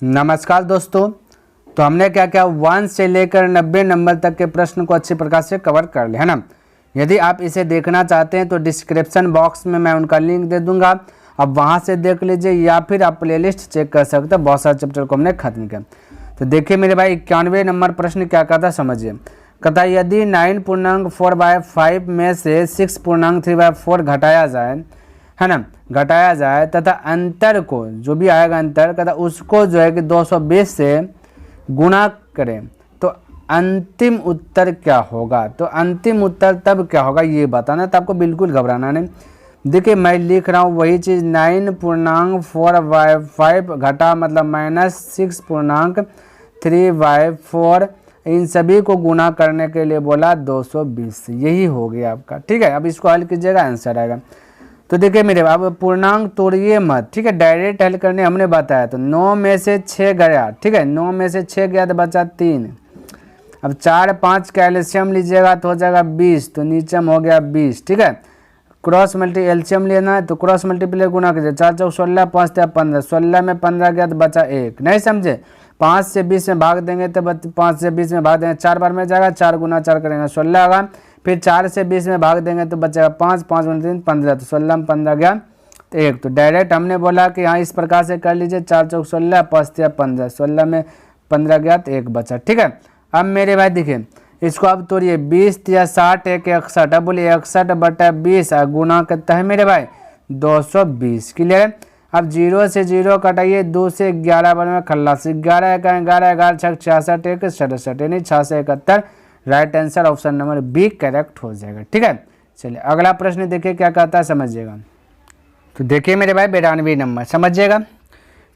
नमस्कार दोस्तों। तो हमने क्या क्या 1 से लेकर 90 नंबर तक के प्रश्न को अच्छी प्रकार से कवर कर लिया है ना। यदि आप इसे देखना चाहते हैं तो डिस्क्रिप्शन बॉक्स में मैं उनका लिंक दे दूंगा, अब वहां से देख लीजिए या फिर आप प्लेलिस्ट चेक कर सकते हैं। बहुत सारे चैप्टर को हमने खत्म किया। तो देखिए मेरे भाई 91 नंबर प्रश्न क्या कहता है समझिए। कहता यदि 9.4/5 में से 6.3/4 घटाया जाए है ना, घटाया जाए तथा अंतर को जो भी आएगा अंतर कहता उसको जो है कि 220 से गुणा करें तो अंतिम उत्तर क्या होगा। तो अंतिम उत्तर तब क्या होगा ये बताना, तो आपको बिल्कुल घबराना नहीं। देखिए मैं लिख रहा हूँ वही चीज़ 9.4/5 घटा मतलब -6.3/4 इन सभी को गुणा करने के लिए बोला 220, यही हो गया आपका। ठीक है, अब इसको हल कीजिएगा आंसर आएगा। तो देखिए मेरे अब पूर्णांक तोड़िए मत, ठीक है, डायरेक्ट हल करने हमने बताया। तो 9 में से 6 गया, ठीक है, 9 में से 6 गया तो बचा 3। अब 4 5 कैल्शियम लीजिएगा तो हो जाएगा 20, तो नीचे में हो गया 20। ठीक है, क्रॉस मल्टी एल्शियम लेना है तो क्रॉस मल्टीप्लाई गुना कीजिए, 4 4 16 5 3 15, 16 में 15 गया तो बचा 1। नहीं समझे, 5 से 20 में भाग देंगे तो 5 से 20 में भाग देंगे 4 बार में जाएगा, 4 गुना 4 करेंगे 16 होगा। फिर 4 से 20 में भाग देंगे तो बचेगा 5, 5 गुना 3 15, तो 16 में 15 गया तो 1। तो डायरेक्ट हमने बोला कि हाँ इस प्रकार से कर लीजिए, 4 चौक 16 5 3 15, 16 में 15 गया तो 1 बचा। ठीक है, अब मेरे भाई देखिए इसको अब तोड़िए, 20 या 60 1 61, अब बोलिए 61/20 गुना करता है मेरे भाई 220। क्लियर। अब 0 से 0 कटाइए, 2 से 11 बार में खल्लास, 11 का 11 11 6 66 1 67 यानी 671। Right answer option number B correct हो जाएगा। ठीक है, चलिए अगला प्रश्न देखिए क्या कहता है समझिएगा। तो देखिए मेरे भाई 92 नंबर समझिएगा।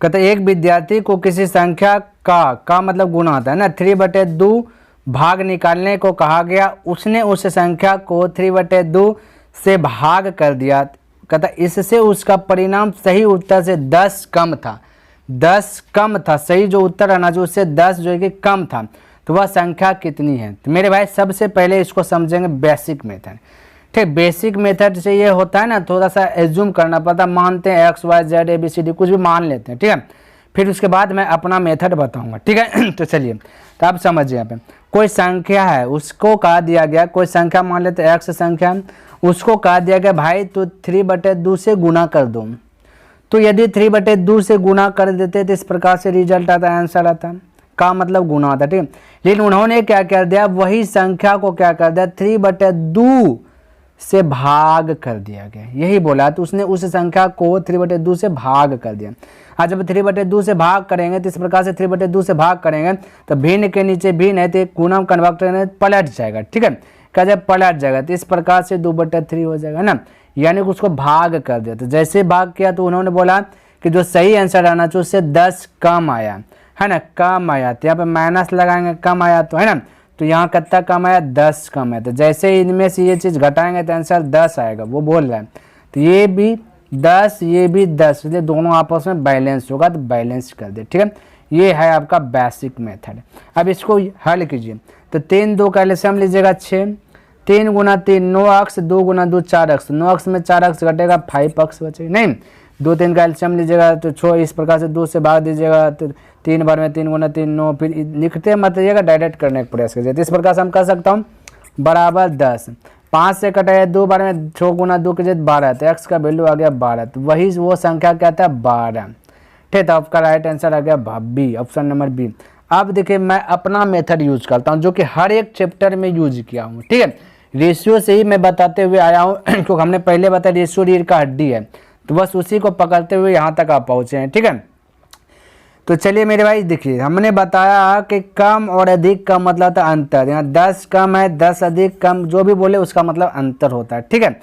कहते एक विद्यार्थी को किसी संख्या का मतलब गुणा होता है ना 3/2 भाग निकालने को कहा गया, उसने उस संख्या को 3/2 से भाग कर दिया। कहता इससे उसका परिणाम सही उत्तर से 10 कम था, 10 कम था, सही जो उत्तर आना चाहिए उससे 10 जो है कि कम था, तो वह संख्या कितनी है। तो मेरे भाई सबसे पहले इसको समझेंगे बेसिक मेथड। ठीक, बेसिक मेथड से ये होता है ना थोड़ा सा एज्यूम करना पड़ता, मानते हैं x y z ABCD कुछ भी मान लेते हैं। ठीक है, फिर उसके बाद मैं अपना मेथड बताऊंगा। ठीक है तो चलिए तो आप समझिए, यहाँ पे कोई संख्या है उसको कहा दिया गया, कोई संख्या मान लेते हैं x संख्या, उसको कहा दिया गया भाई तो 3/2 से गुणा कर दो। तो यदि 3/2 से गुणा कर देते तो इस प्रकार से रिजल्ट आता, आंसर आता का मतलब गुना होता है। ठीक है, लेकिन उन्होंने क्या कर दिया, वही संख्या को क्या कर दिया 3/2 से भाग कर दिया गया, यही बोला। तो उसने उस संख्या को 3/2 से भाग कर दिया। आज जब 3/2 से भाग करेंगे तो इस प्रकार से 3/2 से भाग करेंगे तो भिन्न के नीचे भिन्न है तो गुणा कन्वर्ट करेंगे पलट जाएगा। ठीक है, क्या जब पलट जाएगा तो इस प्रकार से 2/3 हो जाएगा ना, यानी कि उसको भाग कर दिया। तो जैसे भाग किया तो उन्होंने बोला कि जो सही आंसर आना चाहिए उससे 10 कम आया है ना, कम आया। तो यहाँ पे माइनस लगाएंगे, कम आया तो है ना, तो यहाँ कितना कम आया 10 कम है। तो जैसे ही इनमें से ये चीज़ घटाएंगे तो आंसर 10 आएगा, वो बोल रहा है। तो ये भी 10 ये भी 10, इसलिए दोनों आपस में बैलेंस होगा, तो बैलेंस कर दे। ठीक है, ये है आपका बेसिक मेथड। अब इसको हल कीजिए। तो 3 2 कैल्शियम लीजिएगा 6, 3 गुना 3 9x, 2 गुना 2 4x, 9x में 4x घटेगा 5x बचेगा। नहीं 2 3 कैल्शियम लीजिएगा तो 6, इस प्रकार से 2 से भाग दीजिएगा तो 3 बार में 3 गुना 3 9, फिर लिखते मत रहिएगा, डायरेक्ट करने का प्रयास कीजिए। तो इस प्रकार से हम कर सकता हूँ बराबर 10, 5 से कटाया 2 बार में 6 गुना 2 कीजिए 12, तो x का वैल्यू आ गया 12। तो वही वो संख्या क्या था 12। ठीक, तो आपका राइट आंसर आ गया बी, ऑप्शन नंबर बी। अब देखिए मैं अपना मेथड यूज करता हूँ जो कि हर एक चैप्टर में यूज किया हूँ। ठीक है, रेशियो से ही मैं बताते हुए आया हूँ क्योंकि हमने पहले बताया रेशियो रीढ़ का हड्डी है, तो बस उसी को पकड़ते हुए यहाँ तक आप पहुँचे हैं। ठीक है, तो चलिए मेरे भाई देखिए हमने बताया कि कम और अधिक का मतलब था अंतर, यहाँ 10 कम है 10 अधिक कम, जो भी बोले उसका मतलब अंतर होता है। ठीक है,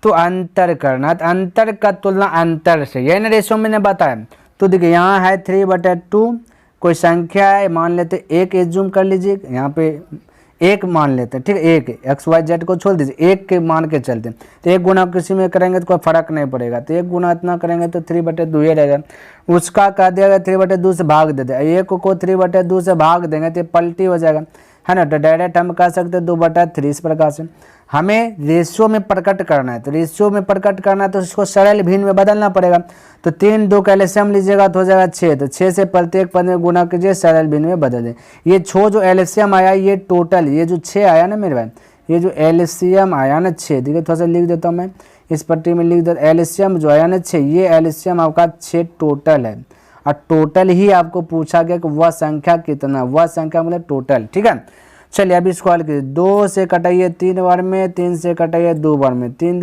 तो अंतर करना, तो अंतर का तुलना अंतर से, यही ना रेशियो मैंने बताया। तो देखिए यहाँ है 3/2, कोई संख्या है मान लेते 1 एज्यूम कर लीजिए, यहाँ पे 1 मान लेते हैं। ठीक है, 1 x y z को छोड़ दीजिए, 1 के मान के चलते हैं। तो 1 गुना किसी में करेंगे तो कोई फर्क नहीं पड़ेगा, तो 1 गुना इतना करेंगे तो 3/2 ही रहेगा। उसका कह दिया गया 3/2 से भाग दे दे, 1 को 3/2 से भाग देंगे तो पलटी हो जाएगा है ना, तो डायरेक्ट हम कह सकते हैं 2/3 इस प्रकार से। हमें रेशियो में प्रकट करना है, तो रेशियो में प्रकट करना है तो इसको सरल भिन्न में बदलना पड़ेगा। तो 3 2 का एलसीएम लीजिएगा तो हो जाएगा 6, तो 6 से प्रत्येक पद में गुना कीजिए, सरल भिन्न में बदल दें। ये जो एलसीएम आया ये टोटल, ये जो 6 आया ना मेरे भाई, ये जो एलसीएम आया ना 6, देखिए थोड़ा सा लिख देता हूँ मैं इस पट्टी में, लिख देता एलसीएम जो आया ना 6, ये एलसीएम आपका 6 टोटल है। और टोटल ही आपको पूछा गया कि वह संख्या कितना, वह संख्या मतलब टोटल, ठीक है। चलिए अब इसको हल कीजिए, 2 से कटाइए 3 बार में, 3 से कटाइए 2 बार में, 3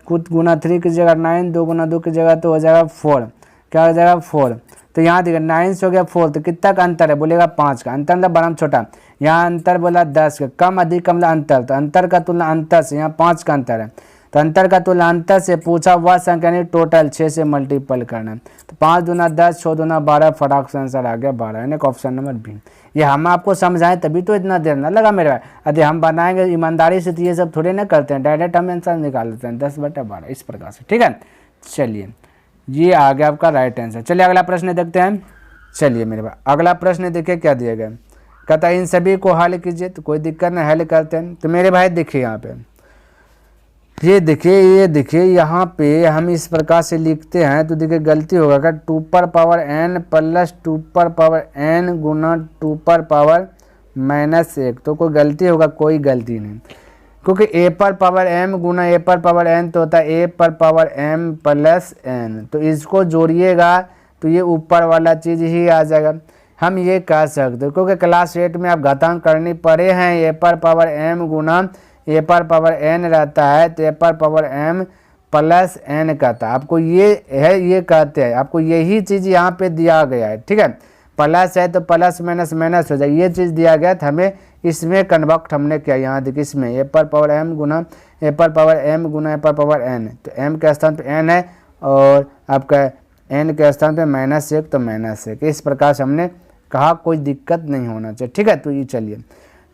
गुना 3 की जगह 9, 2 गुना 2 की जगह तो हो जाएगा 4, क्या हो जाएगा 4। तो यहाँ देखिए 9 से हो गया 4, तो कितना का अंतर है, बोलेगा 5 का अंतर, मतलब बड़ा छोटा। यहाँ अंतर बोला 10 का, कम अधिक कम अंतर, तो अंतर का तुलना अंतर से, यहाँ 5 का अंतर है, तो अंतर का तुलना अंतर से पूछा वह संख्या नहीं टोटल 6 से मल्टीपल करना है। तो 5 दूना 10, 6 दूना 12, फटाक से आंसर आ गया 12, यानी ऑप्शन नंबर बी। ये हम आपको समझाएं तभी तो इतना देर ना लगा मेरे भाई। अरे हम बनाएंगे ईमानदारी से तो ये सब थोड़े ना करते हैं, डायरेक्ट हम आंसर निकाल देते हैं 10/12 इस प्रकार से, ठीक है। चलिए ये आ गया आपका राइट आंसर। चलिए अगला प्रश्न देखते हैं। चलिए मेरे भाई अगला प्रश्न देखिए क्या दिया गया, कहता है इन सभी को हल कीजिए, तो कोई दिक्कत नहीं हल करते हैं। तो मेरे भाई देखिए यहाँ पे ये देखिए यहाँ पे हम इस प्रकार से लिखते हैं, तो देखिए गलती होगा क्या, 2 पर पावर n प्लस 2 पर पावर n गुना 2 पर पावर -1, तो कोई गलती होगा, कोई गलती नहीं, क्योंकि a पर पावर m गुना a पर पावर n तो होता है a पर पावर m प्लस n, तो इसको जोड़िएगा तो ये ऊपर वाला चीज़ ही आ जाएगा। हम ये कह सकते हैं क्योंकि क्लास 8 में आप घातांक करनी पड़े हैं, a पर पावर m गुना a पर पावर n रहता है, तो a पर पावर m प्लस n कहता है, आपको ये है, ये कहते हैं, आपको यही चीज़ यहाँ पे दिया गया है, ठीक है। प्लस है तो प्लस माइनस माइनस हो जाए, ये चीज़ दिया गया था हमें, इसमें कन्वर्ट हमने किया। यहाँ देखिए इसमें a पर पावर m गुना a पर पावर m गुना a पर पावर n, तो m के स्थान पे n है और आपका n के स्थान पे -1 तो -1, इस प्रकार से हमने कहा कोई दिक्कत नहीं होना चाहिए, ठीक है। तो ये चलिए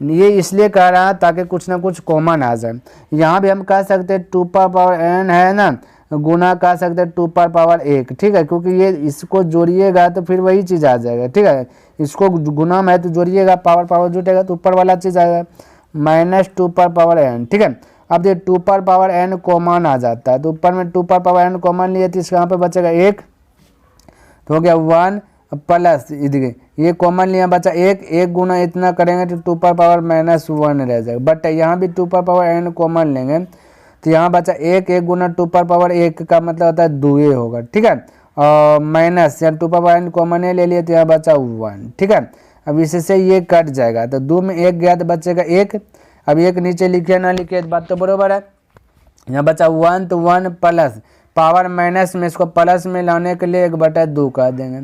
ये इसलिए कह रहा है ताकि कुछ ना कुछ कॉमन आ जाए। यहाँ भी हम कह सकते हैं 2 पर पावर n है ना, गुना कह सकते हैं 2 पर पावर 1, ठीक है, क्योंकि ये इसको जोड़िएगा तो फिर वही चीज़ आ जाएगा, ठीक है। इसको गुना में है तो जोड़िएगा, पावर जुटेगा तो ऊपर वाला चीज़ आएगा -2 पर पावर n, ठीक है। अब ये 2 पर पावर n कॉमन आ जाता है, तो ऊपर में 2 पर पावर n कॉमन लिए तो इसका यहाँ पे बचेगा 1, तो हो गया 1 प्लस ये कॉमन लिया बचा 1 गुना इतना करेंगे तो 2 पर पावर -1 रह जाएगा, बट यहाँ भी 2 पर पावर n कॉमन लेंगे तो यहाँ बचा 1 गुना 2 पर पावर 1 का मतलब होता है 2 होगा, ठीक है। और माइनस या 2 पर पावर n कॉमन ले लिए तो यहाँ बचा 1, ठीक है। अब इससे ये कट जाएगा, तो 2 में 1 गया तो बचेगा 1, अब 1 नीचे लिखे ना लिखे बात तो बरोबर है। यहाँ बचा 1, तो 1 प्लस पावर माइनस में इसको प्लस में लाने के लिए 1/2 कर देंगे,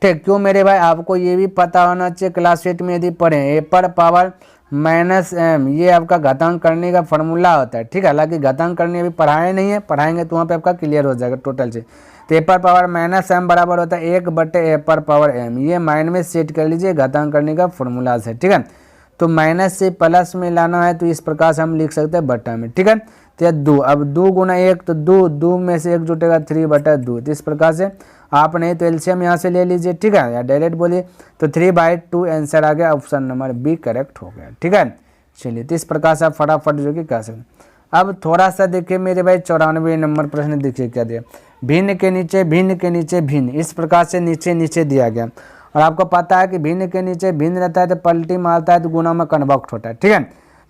ठीक। क्यों मेरे भाई, आपको ये भी पता होना चाहिए क्लास 8 में यदि पढ़ें a पर पावर -m, ये आपका घातांक करने का फॉर्मूला होता है, ठीक है। हालांकि घातांक करने अभी पढ़ाए नहीं है, पढ़ाएंगे तो वहाँ पे आपका क्लियर हो जाएगा टोटल से। तो a पर पावर -m बराबर होता है 1/a पर पावर m, ये माइंड में सेट कर लीजिए, घातांक करने का फॉर्मूला से, ठीक है। तो माइनस से प्लस में लाना है तो इस प्रकार से हम लिख सकते हैं बटा में, ठीक है। तो यह 2, अब 2 गुना 1 तो 2 में से 1 जुटेगा 3/2, तो इस प्रकार से आप नहीं तो एलसीएम यहाँ से ले लीजिए, ठीक है, या डायरेक्ट बोलिए, तो 3/2 आंसर आ गया, ऑप्शन नंबर बी करेक्ट हो गया, ठीक है। चलिए तो इस प्रकार से आप फटाफट जो कि कह सकते। अब थोड़ा सा देखिए मेरे भाई 94 नंबर प्रश्न देखिए क्या दिया, भिन्न के नीचे भिन्न, इस प्रकार से नीचे दिया गया, और आपको पता है कि भिन्न के नीचे भिन्न रहता है तो पलटी मारता है तो गुना में कन्वर्ट होता है, ठीक है।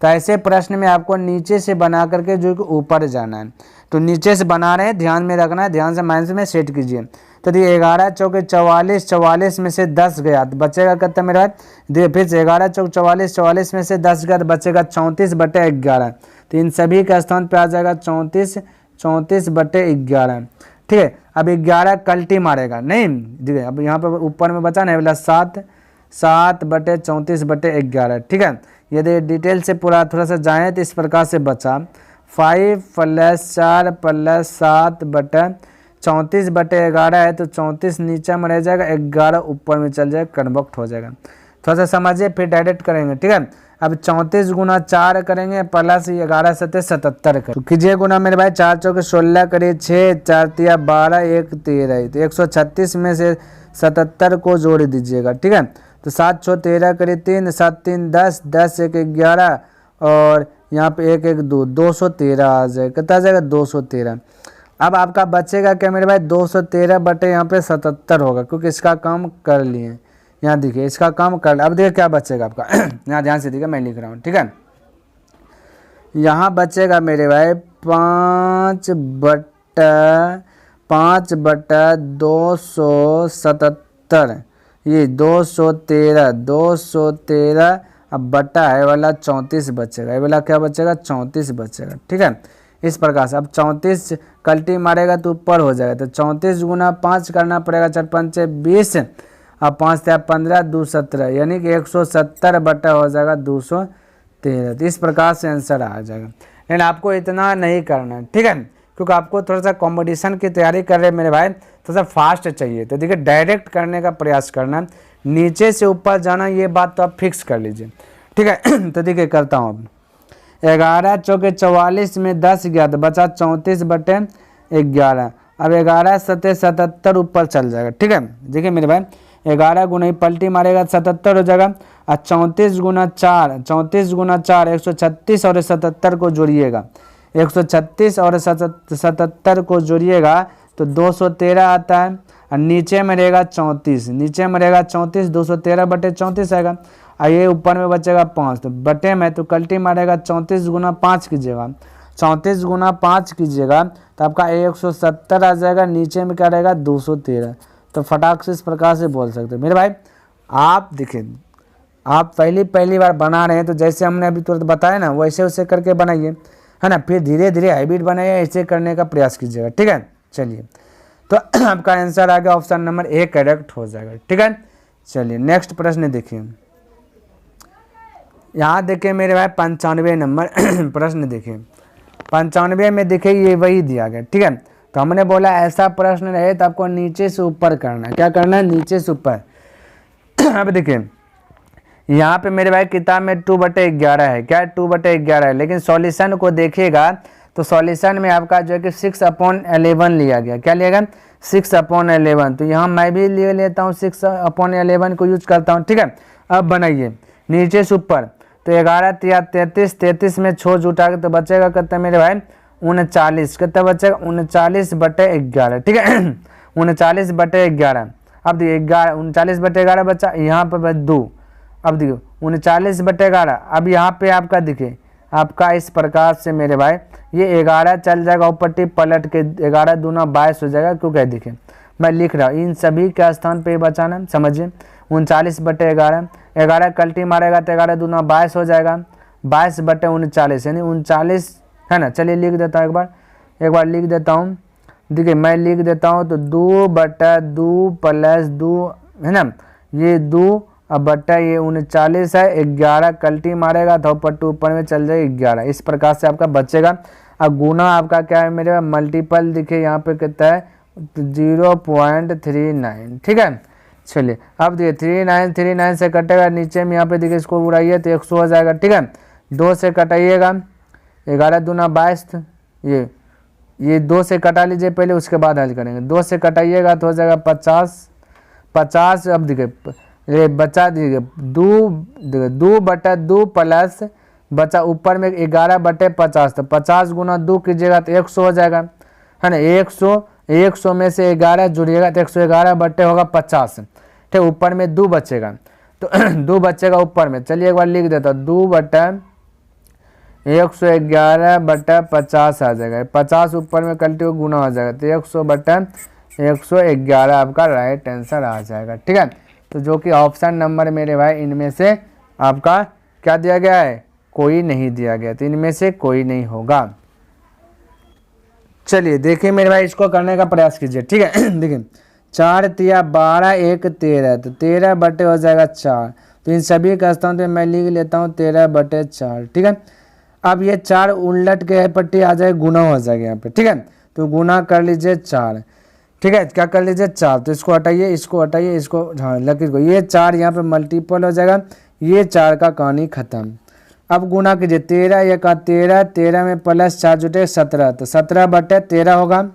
तो ऐसे प्रश्न में आपको नीचे से बना करके जो कि ऊपर जाना है, तो नीचे से बना रहे हैं, ध्यान में रखना है, ध्यान से माइंड में सेट कीजिए। तो ये 11 चौके 44 में से 10 गया तो बचेगा कितना मेरा, देखिए फिर से 11 चौक 44 में से 10 गया तो बचेगा 34/11, तो इन सभी का स्थान पे आ जाएगा 34/11, ठीक है। अब 11 कल्टी मारेगा नहीं, देखिए अब यहाँ पर ऊपर में बचा नहीं बोला 7/34/11, ठीक है। यदि डिटेल से पूरा थोड़ा सा जाएँ तो इस प्रकार से बचा 5 + 4 + 7/34/11 है, तो 34 नीचे में रह जाएगा, 11 ऊपर में चल जाएगा, कन्वर्ट हो जाएगा। थोड़ा सा समझिए फिर डायरेक्ट करेंगे, ठीक है। अब 34 गुना 4 करेंगे प्लस 11 7 77 कर, तो कीजिए गुना मेरे भाई, 4 चौके 16 करिए 6, 4 तिया 12, 1 13, तो 136 में से 77 को जोड़ दीजिएगा, ठीक है। तो 7 6 13 करिए 3, 7 3 10, 10 1 11 और यहाँ पे 1 1 2 213 आ जाएगा, कितना आ जाएगा 213। अब आपका बचेगा क्या मेरे भाई 213 बटे यहाँ पे 77 होगा, क्योंकि इसका काम कर लिए। यहाँ देखिए इसका काम कर, अब देखिए क्या बचेगा आपका यहाँ ध्यान से देखिए मैं लिख रहा हूँ, ठीक है। यहाँ बचेगा मेरे भाई 5/277, ये 213 अब बटा है वाला 34 बचेगा, ये वाला क्या बचेगा 34 बचेगा, ठीक है। इस प्रकार से अब 34 कल्टी मारेगा तो ऊपर हो जाएगा, तो 34 गुना 5 करना पड़ेगा, 4 5 20, अब 5 से 15 2 17, यानी कि 170 बटा हो जाएगा 213। तो इस प्रकार से आंसर आ जाएगा। लेकिन आपको इतना नहीं करना है, ठीक है, क्योंकि आपको थोड़ा सा कंपटीशन की तैयारी कर रहे हैं मेरे भाई, थोड़ा सा फास्ट चाहिए। तो देखिए डायरेक्ट करने का प्रयास करना, नीचे से ऊपर जाना, ये बात तो आप फिक्स कर लीजिए, ठीक है। तो देखिए करता हूँ अब 11 चौके 44 में 10 गया तो बचा 34 बटे 11। अब 11 7 77 ऊपर चल जाएगा, ठीक है। देखिए मेरे भाई 11 गुना ही पलटी मारेगा 77 हो जाएगा, और 34 गुना 4 136 और 77 को जोड़िएगा, 136 और 77 को जोड़िएगा तो 213 आता है, और नीचे में रहेगा 34, 213 बटे 34 आएगा, और ये ऊपर में बचेगा 5, तो बटे में तो कल्टी मारेगा 34 गुना 5 कीजिएगा, 34 गुना 5 कीजिएगा तो आपका 170 आ जाएगा, नीचे में क्या रहेगा 213। तो फटाक से इस प्रकार से बोल सकते हैं मेरे भाई। आप देखिए आप पहली बार बना रहे हैं, तो जैसे हमने अभी तुरंत बताया ना वैसे वैसे करके बनाइए, है ना, फिर धीरे धीरे हैबिट बनाइए, ऐसे करने का प्रयास कीजिएगा, ठीक है। चलिए तो आपका आंसर आ गया ऑप्शन नंबर ए करेक्ट हो जाएगा, ठीक है। चलिए नेक्स्ट प्रश्न देखिए, यहाँ देखिए मेरे भाई 95 नंबर प्रश्न देखिए, 95 में देखिए ये वही दिया गया, ठीक है। तो हमने बोला ऐसा प्रश्न रहे तो आपको नीचे से ऊपर करना है, क्या करना है नीचे से ऊपर। अब देखिए यहाँ पे मेरे भाई किताब में 2/11 है, क्या 2/11 है, लेकिन सॉल्यूशन को देखिएगा तो सॉल्यूशन में आपका जो है कि 6/11 लिया गया, क्या लिया गया 6/11। तो यहाँ मैं भी ले लेता हूँ 6/11 को यूज करता हूँ, ठीक है। अब बनाइए नीचे से ऊपर, तो 11 3 33 में छोड़ जुटा के तो बचेगा कितना मेरे भाई 39, कितना बचेगा 39/11, ठीक है। 39/11। अब देखिए 39/11 बचा, यहाँ पर 2, अब देखिए 39/11। अब यहाँ पे आपका देखिए आपका इस प्रकार से मेरे भाई ये 11 चल जाएगा ऊपर टिप पलट के, 11 दूना 22 हो जाएगा, क्योंकि देखिए मैं लिख रहा हूँ इन सभी के स्थान पे बचाना, समझिए 39/11, 11 कल्टी मारेगा तो 11 दूना 22 हो जाएगा, 22/39 यानी 39, है ना। चलिए लिख देता हूँ एक बार लिख देता हूँ, देखिए मैं लिख देता हूँ तो 2/2 + 2, है ना, ये 2 अब बट्टा ये 39 है, 11 कल्टी मारेगा तो ऊपर में चल जाएगा 11, इस प्रकार से आपका बचेगा। अब गुना आपका क्या है मेरे मल्टीपल, देखिए यहाँ पे कितना है 0.39, ठीक है। चलिए अब देखिए 39 से कटेगा, नीचे में यहाँ पे देखिए इसको उड़ाइए तो 100 हो जाएगा, ठीक है। 2 से कटाइएगा, 11 दूना 22, ये 2 से कटा लीजिए पहले, उसके बाद हल करेंगे। 2 से कटाइएगा तो हो जाएगा 50। अब देखिए ये बचा दीजिए 2/2 प्लस बचा ऊपर में 11/50, तो 50 गुना 2 कीजिएगा तो 100 हो जाएगा, है ना। 100 में से 11 जुड़िएगा तो 111 बटे होगा 50, ठीक। ऊपर में 2 बचेगा, तो 2 बचेगा ऊपर में। चलिए एक बार लिख देता हूँ 2/111/50 आ जाएगा, 50 ऊपर में कल्टी को गुना हो जाएगा, तो 100/111 आपका राइट आंसर आ जाएगा, ठीक है। तो जो कि ऑप्शन नंबर मेरे भाई इनमें से आपका क्या दिया गया है, कोई नहीं दिया गया, तो इनमें से कोई नहीं होगा। चलिए देखिए मेरे भाई इसको करने का प्रयास कीजिए, ठीक है। देखिए 4 तिया 12 1 13, तो 13 बटे हो जाएगा 4, तो इन सभी का स्थान पे मैं लिख लेता हूँ 13/4, ठीक है। अब ये 4 उलट के पट्टी आ जाए, गुना हो जाएगा यहाँ पे, ठीक है। तो गुना कर लीजिए 4, ठीक है। क्या कर लीजिए 4, तो इसको हटाइए, इसको हाँ लकीर को, ये 4 यहाँ पे मल्टीपल हो जाएगा, ये 4 का कहानी खत्म। अब गुना कीजिए 13 1 13 में प्लस 4 जुटे 17, तो 17/13 होगा,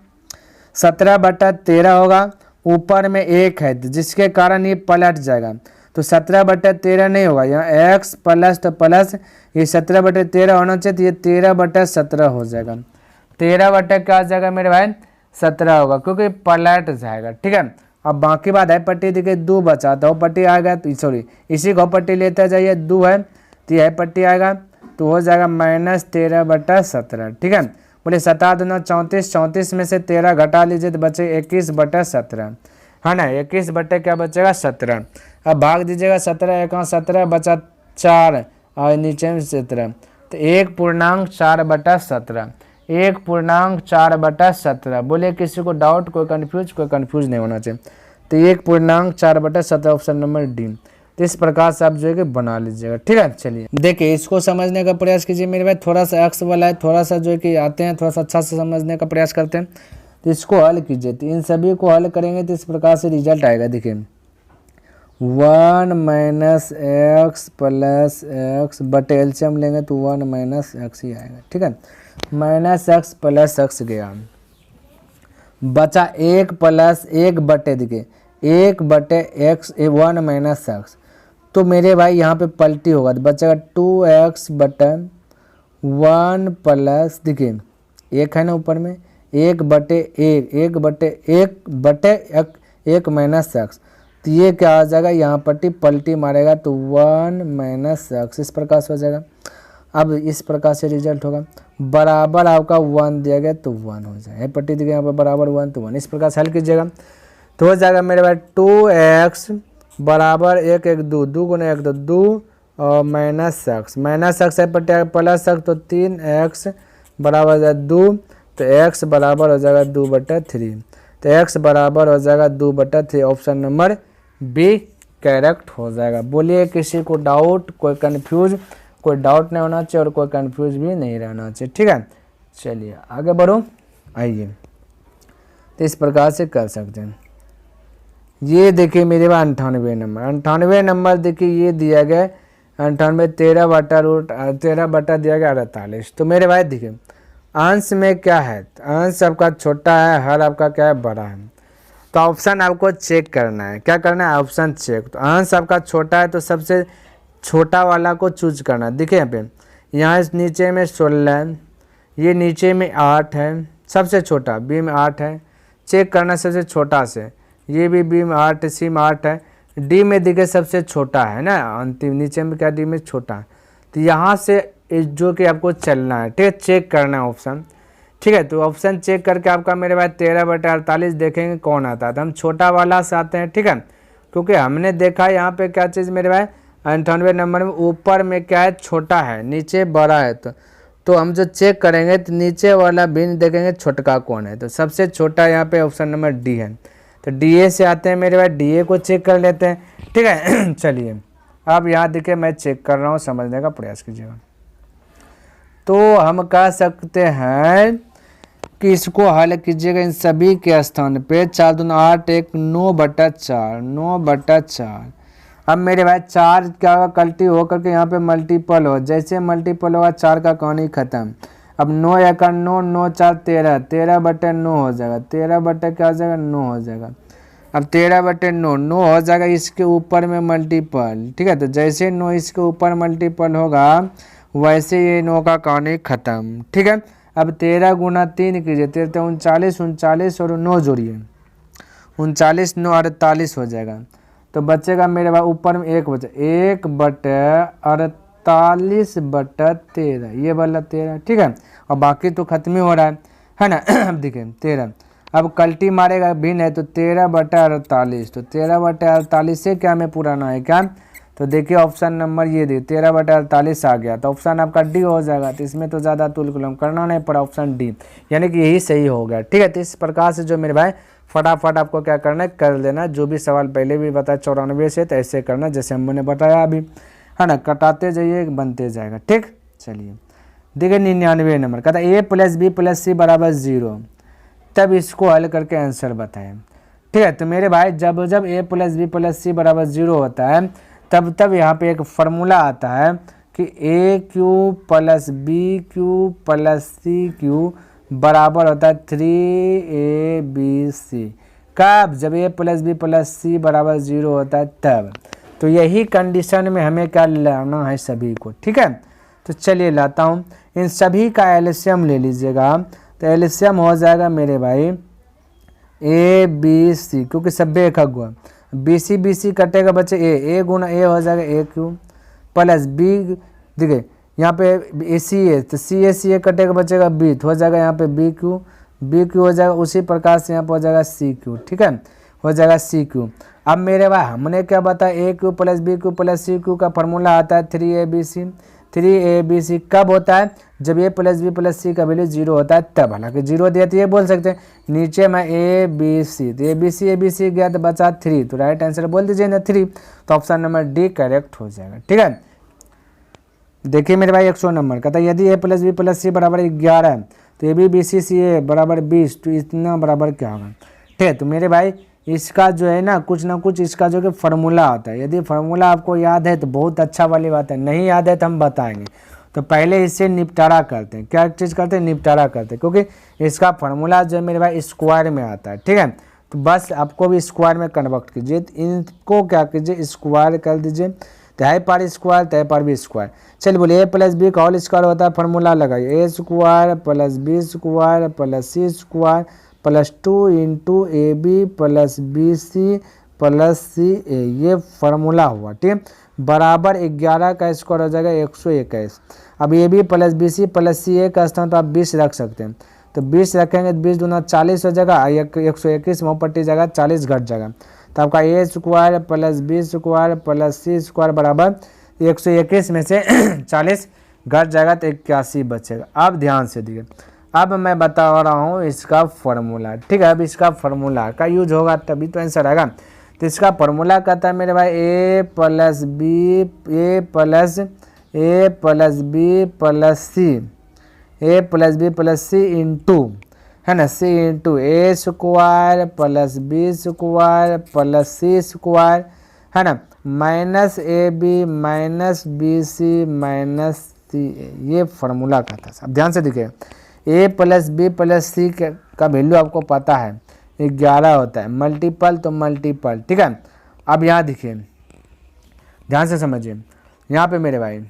17/13 होगा। ऊपर में 1 है जिसके कारण ये पलट जाएगा, तो 17/13 नहीं होगा, यहाँ x प्लस तो प्लस ये 17/13 होना चाहिए, तो ये 13/17 हो जाएगा। 13 क्या हो जाएगा मेरे भाई 17 होगा, क्योंकि पलट जाएगा। ठीक है, अब बाकी बात है पट्टी देखिए 2 बचा, तो पट्टी आएगा, तो सॉरी इसी को पट्टी लेते जाइए, 2 है तो यह पट्टी आएगा, तो हो जाएगा -13/17। ठीक है, बोले 7 दूना 34, 34 में से 13 घटा लीजिए तो बचे 21/17, है ना। 21 बटे क्या बचेगा 17। अब भाग दीजिएगा 17 1 17 बचा 4 और नीचे में 17, तो 1.4/17, 1.4/17। बोले किसी को डाउट, कोई कंफ्यूज नहीं होना चाहिए, तो 1.4/17 ऑप्शन नंबर डी। तो इस प्रकार से आप जो है कि बना लीजिएगा। ठीक है, चलिए देखिए इसको समझने का प्रयास कीजिए मेरे भाई। थोड़ा सा एक्स वाला है, थोड़ा सा जो है कि आते हैं, थोड़ा सा अच्छा से समझने का प्रयास करते हैं, तो इसको हल कीजिए। तो इन सभी को हल करेंगे तो इस प्रकार से रिजल्ट आएगा। देखिए 1 - x + x बटे एलसीएम लेंगे तो 1 - x ही आएगा। ठीक है, -x + x गया, बचा 1 + 1 बटे, देखिए 1 बटे x 1 - x, तो मेरे भाई यहाँ पे पलटी होगा तो बचेगा 2x बटे 1 प्लस, देखिए 1 है ना ऊपर में, 1 बटे 1, 1 बटे 1 बटे 1 - x, तो ये क्या आ जाएगा, यहाँ पट्टी पलटी मारेगा तो 1 - x, इस प्रकार से हो जाएगा। अब इस प्रकार से रिजल्ट होगा, बराबर आपका 1 दिया गया तो 1 हो जाएगा, पट्टी दी गई यहाँ पर बराबर 1 तो 1, इस प्रकार से हल कीजिएगा तो हो जाएगा मेरे भाई 2x बराबर 1 1 2, 2 गुना 1 तो 2 और -x है पट्टी प्लस x, तो 3x बराबर 2, तो x बराबर हो जाएगा 2/3, तो x बराबर हो जाएगा 2/3, ऑप्शन नंबर बी करेक्ट हो जाएगा। बोलिए किसी को डाउट, कोई डाउट नहीं होना चाहिए और कोई कंफ्यूज भी नहीं रहना चाहिए। ठीक है, चलिए आगे बढ़ो, आइए तो इस प्रकार से कर सकते हैं। ये देखिए मेरे पास 98 नंबर देखिए ये दिया गया 98, 13 दिया गया 48। तो मेरे भाई देखिए अंश में क्या है, अंश आपका छोटा है, हर आपका क्या है बड़ा है, तो ऑप्शन आपको चेक करना है। क्या करना है, ऑप्शन चेक। तो अंश आपका छोटा है तो सबसे छोटा वाला को चूज करना है। देखिए यहाँ पे, यहाँ नीचे में 16 है, ये नीचे में 8 है, सबसे छोटा बी में 8 है, चेक करना सबसे छोटा से, ये भी बी में 8, सी में 8 है, डी में देखिए सबसे छोटा है ना, अंतिम नीचे में क्या डी में छोटा है, तो यहाँ से जो कि आपको चलना है। ठीक है, चेक करना है ऑप्शन। ठीक है, तो ऑप्शन चेक करके आपका मेरे भाई 13/48 देखेंगे कौन आता है, तो हम छोटा वाला से आते हैं। ठीक है, क्योंकि हमने देखा यहाँ पे क्या चीज़ मेरे भाई 98 नंबर में ऊपर में क्या है छोटा है, नीचे बड़ा है, तो हम जो चेक करेंगे तो नीचे वाला भिन्न देखेंगे छोटका कौन है, तो सबसे छोटा यहाँ पे ऑप्शन नंबर डी है, तो डी से आते हैं मेरे भाई, डी को चेक कर लेते हैं। ठीक है चलिए अब यहाँ देखिए मैं चेक कर रहा हूँ, समझने का प्रयास कीजिएगा। तो हम कह सकते हैं कि इसको हल कीजिएगा इन सभी के स्थान पे, 4 दूना 8 1 9/4। अब मेरे भाई 4 क्या होगा कल्टी हो करके यहाँ पे मल्टीपल हो, जैसे मल्टीपल होगा 4 का कहानी खत्म। अब 9 1 9, 9 4 13, 13/9 हो जाएगा, 13 क्या हो जाएगा 9 हो जाएगा। अब 13/9 9 हो जाएगा, इसके ऊपर में मल्टीपल। ठीक है, तो जैसे 9 इसके ऊपर मल्टीपल होगा वैसे ये 9 का कहानी खत्म। ठीक है, अब 13 गुना 3 कीजिए, 13 39, 39 और 9 जोड़िए, 39 9 48 हो जाएगा। तो बचेगा मेरे पास ऊपर में 1 बचे, 1/48/13, ये वाला 13। ठीक है, और बाकी तो खत्म ही हो रहा है ना। अब देखिए 13, अब कल्टी मारेगा भिन्न है तो 13/48, तो 13/48 से क्या में पुराना है क्या, तो देखिए ऑप्शन नंबर ये दे 13/48 आ गया, तो ऑप्शन आपका डी हो जाएगा। तो इसमें तो ज़्यादा तुलकुलम करना नहीं पड़ा, ऑप्शन डी यानी कि यही सही हो गया। ठीक है, तो इस प्रकार से जो मेरे भाई फटाफट आपको क्या करना है कर लेना, जो भी सवाल पहले भी बताया 94 से, तो ऐसे करना जैसे हमने बताया अभी, है ना, कटाते जाइए बनते जाएगा। ठीक, चलिए देखिए 99 नंबर कहता है a + b + c = 0, तब इसको हल करके आंसर बताएं। ठीक है, तो मेरे भाई जब a + b + c = 0 होता है तब यहाँ पे एक फार्मूला आता है कि AQ + BQ + CQ बराबर होता है 3ABC। कब, जब a + b + c = 0 होता है तब। तो यही कंडीशन में हमें क्या लाना है सभी को, ठीक है। तो चलिए लाता हूँ, इन सभी का एलसीएम ले लीजिएगा। तो एलसीएम हो जाएगा मेरे भाई ए बी सी, क्योंकि सब एक हुआ, बी सी कटेगा बच्चे ए गुना ए हो जाएगा ए क्यू प्लस बी, देखिए यहाँ पे ए सी ए, तो सी ए कटेगा बचेगा बी, तो हो जाएगा यहाँ पे बी क्यू हो जाएगा। उसी प्रकार से यहाँ पर हो जाएगा सी क्यू, ठीक है, हो जाएगा सी क्यू। अब मेरे भाई हमने क्या बताया, a cube plus b cube plus c cube का फॉर्मूला आता है 3ABC। 3ABC कब होता है, जब a plus b plus c का वैल्यू 0 होता है तब। हालांकि 0 दिया तो ये बोल सकते हैं नीचे में ए बी सी, तो ए बी सी गया तो बचा 3, तो राइट आंसर बोल दीजिए ना 3। तो ऑप्शन नंबर डी करेक्ट हो जाएगा, ठीक है। देखिए मेरे भाई 100 नंबर कहता है यदि ए प्लस बी प्लस सी बराबर 11 है तो ए बी सी सी ए बराबर 20, तो इतना बराबर क्या होगा, ठीक है। तो मेरे भाई इसका जो है ना कुछ इसका जो कि फार्मूला होता है, यदि फार्मूला आपको याद है तो बहुत अच्छा वाली बात है, नहीं याद है तो हम बताएंगे। तो पहले इससे निपटारा करते हैं, क्या चीज़ करते हैं, निपटारा करते हैं, क्योंकि इसका फार्मूला जो है मेरे भाई स्क्वायर में आता है, ठीक है। तो बस आपको भी स्क्वायर में कन्वर्ट कीजिए, इनको क्या कीजिए स्क्वायर कर दीजिए, तय पार स्क्वायर तय पार भी स्क्वायर। चलिए बोलिए ए प्लस बी का होल स्क्वायर होता है, फार्मूला लगाइए a square plus b square plus c square plus 2 into a b plus b c plus c a, ये फार्मूला हुआ, ठीक है। बराबर 11 का स्क्वायर हो जाएगा 121। अब a b plus b c plus c a का स्थान तो आप 20 रख सकते हैं, तो 20 रखेंगे तो 20 दूना 40 हो जाएगा, 121 मुँह पट्टी जाएगा 40 घट जाएगा। तो आपका a square plus b square plus c square बराबर 121 में से 40 घट जाएगा तो 81 बचेगा। अब ध्यान से देखिए, अब मैं बता रहा हूँ इसका फार्मूला, ठीक है। अब इसका फार्मूला का यूज होगा तभी तो आंसर आएगा। तो इसका फार्मूला कहता है मेरे भाई a plus b plus c into, है ना, c into a square plus b square plus c square, है ना, minus a b minus b c minus c a, ये फार्मूला कहता है। अब ध्यान से देखिए, a plus b plus c का वैल्यू आपको पता है 11 होता है, मल्टीपल तो मल्टीपल, ठीक है। अब यहाँ देखिए ध्यान से समझिए, यहाँ पे मेरे भाई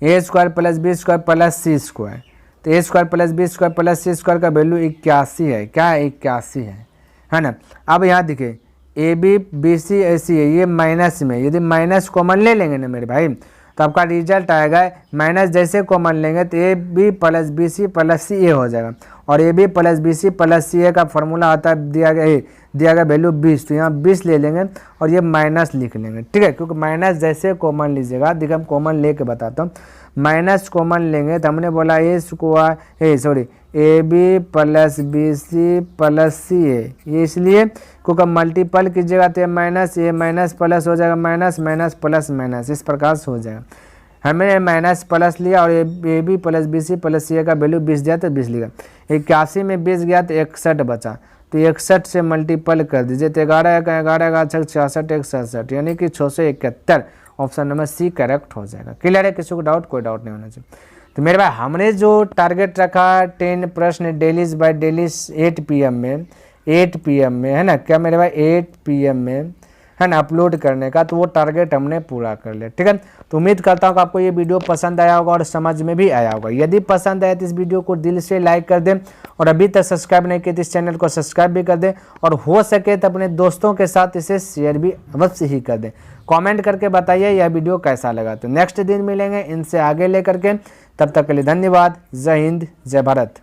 a square plus b square plus c square, तो a square plus b square plus c square का वैल्यू 81 है, क्या है 81 है ना। अब यहाँ देखिए ए बी बी सी ए सी है, ये माइनस में, यदि माइनस कॉमन ले लेंगे ना मेरे भाई तो आपका रिजल्ट आएगा माइनस, जैसे कॉमन लेंगे तो a b plus b c plus c a हो जाएगा। और a b plus b c plus c a का फॉर्मूला आता है दिया गया वैल्यू 20, तो यहाँ 20 ले लेंगे और ये माइनस लिख लेंगे, ठीक है। क्योंकि माइनस जैसे कॉमन लीजिएगा, देखिए हम कॉमन लेके बताता हूँ, माइनस कॉमन लेंगे तो हमने बोला a b plus b c plus c a, ये इसलिए क्योंकि मल्टीपल कीजिएगा तो ये माइनस प्लस हो जाएगा, माइनस माइनस प्लस माइनस, इस प्रकार से हो जाएगा। हमने माइनस प्लस लिया और a b plus b c plus c a का वैल्यू 20 दिया तो 20 लिखा, 81 में 20 गया तो 61 बचा, तो 61 से मल्टीपल कर दीजिए तो 11 का 66 167, यानी कि 671। ऑप्शन नंबर सी करेक्ट हो जाएगा। क्लियर है, किसी को डाउट, कोई डाउट नहीं होना चाहिए। तो मेरे भाई हमने जो टारगेट रखा 10 प्रश्न डेलीज बाय डेलीज 8 PM में, है ना, क्या मेरे भाई 8 PM में, है ना, अपलोड करने का, तो वो टारगेट हमने पूरा कर लिया, ठीक है। तो उम्मीद करता हूँ कि आपको ये वीडियो पसंद आया होगा और समझ में भी आया होगा। यदि पसंद आया तो इस वीडियो को दिल से लाइक कर दें, और अभी तक सब्सक्राइब नहीं किया तो इस चैनल को सब्सक्राइब भी कर दें, और हो सके तो अपने दोस्तों के साथ इसे शेयर भी अवश्य ही कर दें। कमेंट करके बताइए यह वीडियो कैसा लगा। तो नेक्स्ट दिन मिलेंगे इनसे आगे लेकर के, तब तक के लिए धन्यवाद। जय हिंद, जय भारत।